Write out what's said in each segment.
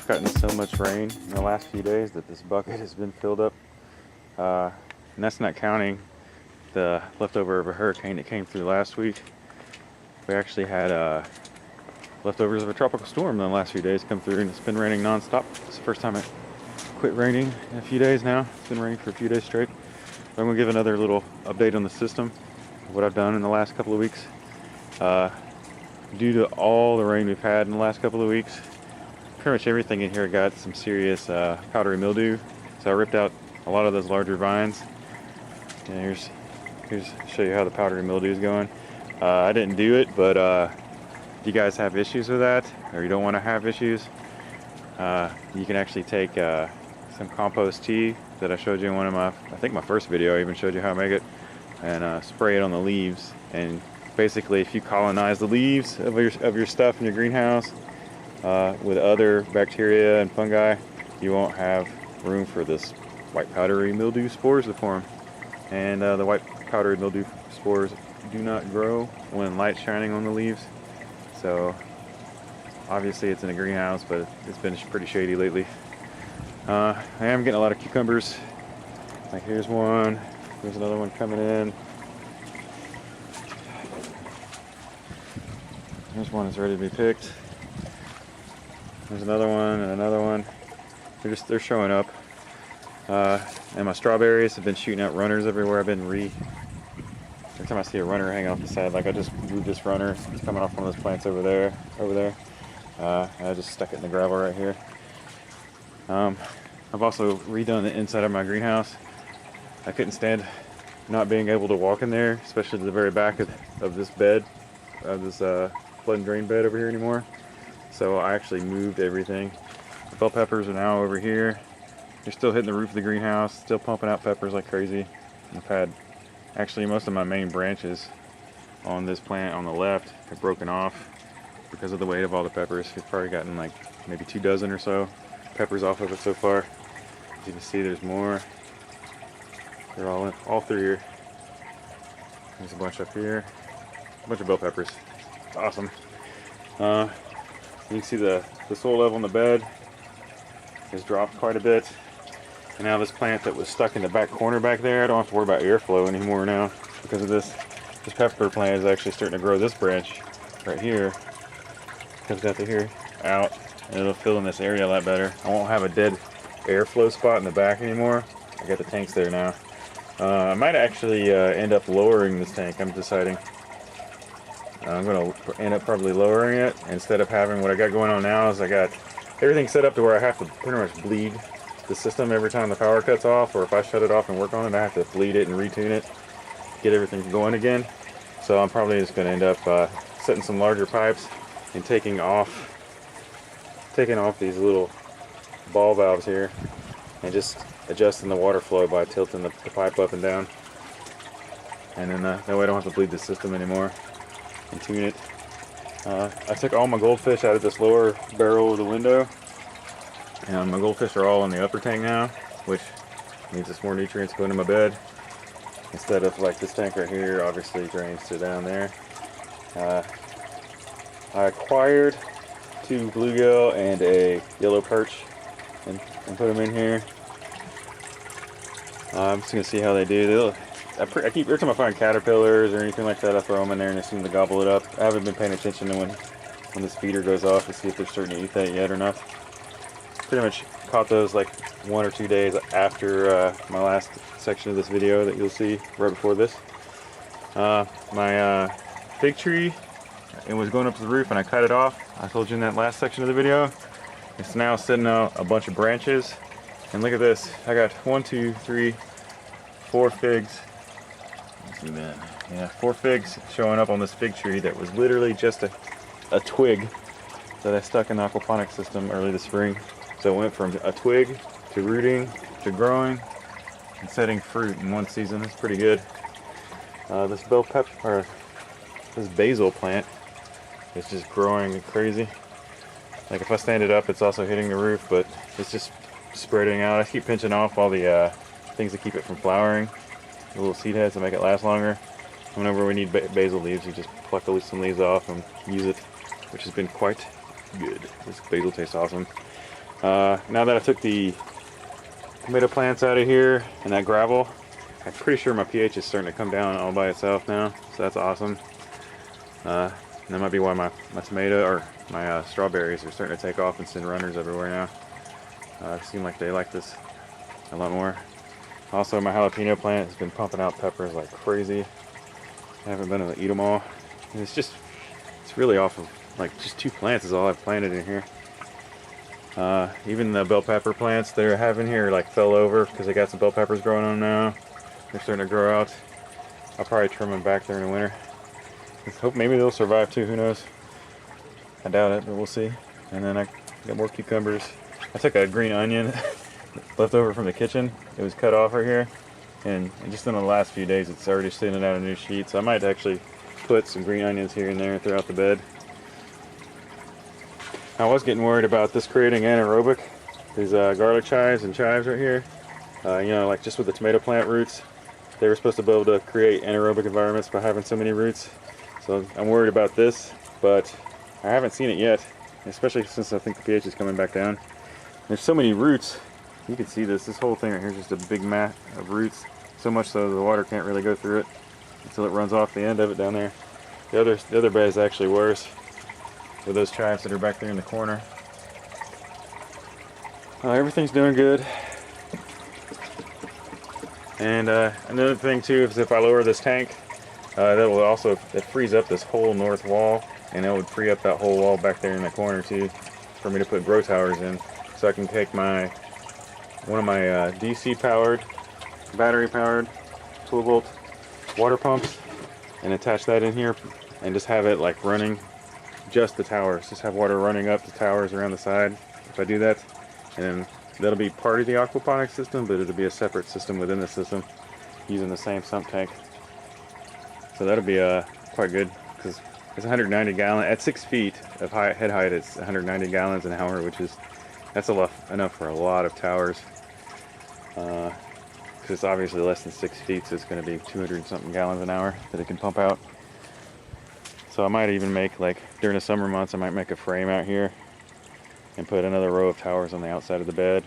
We've gotten so much rain in the last few days that this bucket has been filled up. And that's not counting the leftover of a hurricane that came through last week. We actually had leftovers of a tropical storm in the last few days come through, and it's been raining non-stop. It's the first time it quit raining in a few days now. It's been raining for a few days straight. I'm going to give another little update on the system, what I've done in the last couple of weeks. Due to all the rain we've had in the last couple of weeks, pretty much everything in here got some serious powdery mildew. So I ripped out a lot of those larger vines. And here's to show you how the powdery mildew is going. I didn't do it, but if you guys have issues with that, or you don't want to have issues, you can actually take some compost tea that I showed you in one of my, I think my first video, I even showed you how I make it, and spray it on the leaves. And basically, if you colonize the leaves of your stuff in your greenhouse with other bacteria and fungi, you won't have room for this white powdery mildew spores to form. And the white powdery mildew spores do not grow when light's shining on the leaves. So obviously it's in a greenhouse, but it's been pretty shady lately. I am getting a lot of cucumbers. Like here's one, there's another one coming in. There's one that's ready to be picked. There's another one and another one. They're showing up. And my strawberries have been shooting out runners everywhere. Every time I see a runner hanging off the side, like I just moved this runner. It's coming off one of those plants over there. I just stuck it in the gravel right here. I've also redone the inside of my greenhouse. I couldn't stand not being able to walk in there, especially to the very back of this bed, this flood and drain bed over here anymore. So I actually moved everything. The bell peppers are now over here. They're still hitting the roof of the greenhouse, still pumping out peppers like crazy. I've had actually most of my main branches on this plant on the left have broken off because of the weight of all the peppers. We've probably gotten like maybe 2 dozen or so peppers off of it so far. As you can see, there's more. They're all through here. There's a bunch up here. A bunch of bell peppers. It's awesome. You can see the soil level in the bed has dropped quite a bit. And now this plant that was stuck in the back corner back there, I don't have to worry about airflow anymore now because of this. This pepper plant is actually starting to grow this branch right here. Comes out to here, out, and it'll fill in this area a lot better. I won't have a dead airflow spot in the back anymore. I got the tanks there now. I might actually end up lowering this tank. I'm deciding. I'm going to end up probably lowering it instead of having what I got going on now. Is I got everything set up to where I have to pretty much bleed the system every time the power cuts off, or if I shut it off and work on it, I have to bleed it and retune it, get everything going again. So I'm probably just going to end up setting some larger pipes and taking off these little ball valves here and just adjusting the water flow by tilting the pipe up and down. And then that way I don't have to bleed the system anymore and tune it. I took all my goldfish out of this lower barrel of the window, and my goldfish are all in the upper tank now, which means there's more nutrients going to my bed instead of like this tank right here obviously drains to down there. I acquired 2 bluegill and a yellow perch and put them in here. I'm just gonna see how they do. I keep, every time I find caterpillars or anything like that, I throw them in there and they seem to gobble it up. I haven't been paying attention to when this feeder goes off to see if they're starting to eat that yet or not. Pretty much caught those like 1 or 2 days after my last section of this video that you'll see right before this. My fig tree, it was going up to the roof and I cut it off. I told you in that last section of the video. It's now sitting out a bunch of branches. And look at this. I got 1, 2, 3, 4 figs. Let's see that. Yeah, 4 figs showing up on this fig tree that was literally just a twig that I stuck in the aquaponics system early this spring. So it went from a twig to rooting to growing and setting fruit in one season. That's pretty good. This bell pepper, or this basil plant, is just growing like crazy. Like if I stand it up, it's also hitting the roof, but it's just spreading out. I keep pinching off all the things that keep it from flowering, the little seed heads to make it last longer. Whenever we need basil leaves, you just pluck some leaves off and use it, which has been quite good. This basil tastes awesome. Now that I took the tomato plants out of here and that gravel, I'm pretty sure my pH is starting to come down all by itself now, so that's awesome. And that might be why my tomato or my strawberries are starting to take off and send runners everywhere now. It seems like they like this a lot more. Also, my jalapeno plant has been pumping out peppers like crazy. I haven't been able to eat them all. And it's really off of like just 2 plants is all I've planted in here. Even the bell pepper plants they're having here like fell over because they got some bell peppers growing on now. They're starting to grow out. I'll probably trim them back during the winter. Let's hope maybe they'll survive too, who knows. I doubt it, but we'll see. And then I got more cucumbers. I took a green onion left over from the kitchen. It was cut off right here. And just in the last few days it's already sending out a new sheet. So I might actually put some green onions here and there throughout the bed. I was getting worried about this creating anaerobic. These garlic chives and chives right here. You know, like just with the tomato plant roots, they were supposed to be able to create anaerobic environments by having so many roots. So I'm worried about this, but I haven't seen it yet, especially since I think the pH is coming back down. There's so many roots. You can see this whole thing right here is just a big mat of roots. So much so the water can't really go through it until it runs off the end of it down there. The other bed is actually worse, with those chives that are back there in the corner. Everything's doing good. And another thing too is if I lower this tank, that will also it frees up this whole north wall, and it would free up that whole wall back there in the corner too, for me to put grow towers in. So I can take one of my DC powered, battery powered 12 volt water pumps and attach that in here and just have it like running just the towers. Just have water running up the towers around the side if I do that. And then that'll be part of the aquaponics system, but it'll be a separate system within the system using the same sump tank. So that'll be quite good because it's 190 gallon at 6 feet of head height. It's 190 gallons an hour, which is that's enough for a lot of towers. Because it's obviously less than 6 feet, so it's going to be 200 something gallons an hour that it can pump out. So I might even make, like during the summer months, I might make a frame out here and put another row of towers on the outside of the bed,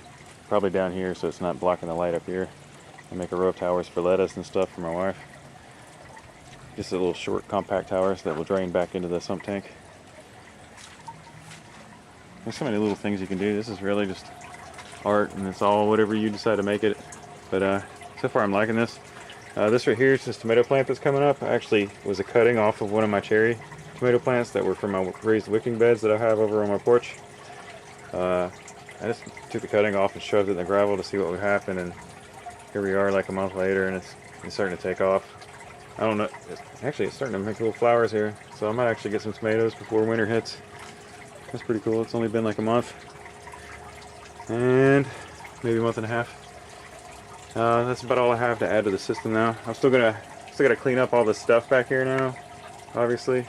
probably down here so it's not blocking the light up here, and make a row of towers for lettuce and stuff for my wife. Just a little short compact towers that will drain back into the sump tank. There's so many little things you can do. This is really just art, and it's all whatever you decide to make it. But so far I'm liking this. This right here is this tomato plant that's coming up. I actually was a cutting off of one of my cherry tomato plants that were from my raised wicking beds that I have over on my porch. I just took the cutting off and shoved it in the gravel to see what would happen, and here we are like a month later, and it's starting to take off. I don't know, it's starting to make little flowers here, so I might actually get some tomatoes before winter hits. That's pretty cool. It's only been like a month and maybe a month and a half. That's about all I have to add to the system now. I'm still gotta clean up all this stuff back here now, obviously,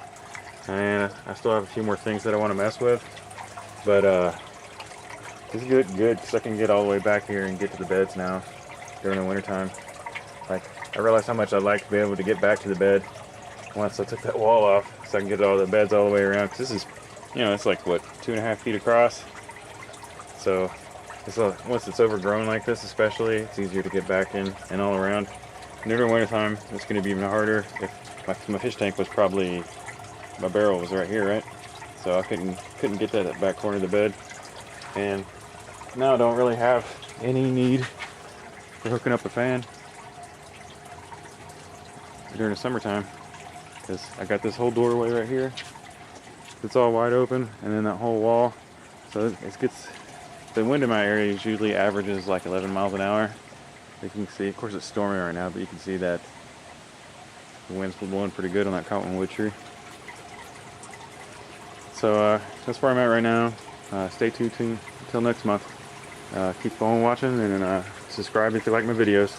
and I still have a few more things that I want to mess with, but it's good because I can get all the way back here and get to the beds now during the winter time. Like, I realized how much I'd like to be able to get back to the bed once I took that wall off, so I can get all the beds all the way around. Because this is, you know, it's like what, 2.5 feet across. So once it's overgrown like this, especially, it's easier to get back in and all around. And during the winter time, it's going to be even harder. If my fish tank was probably, my barrel was right here, right? So I couldn't get that at the back corner of the bed. And now I don't really have any need for hooking up a fan during the summertime, because I got this whole doorway right here. It's all wide open, and then that whole wall. So it gets, the wind in my area usually averages like 11 miles an hour. You can see, of course it's storming right now, but you can see that the wind's blowing pretty good on that cottonwood tree. So that's where I'm at right now. Stay tuned until next month. Keep on watching, and subscribe if you like my videos.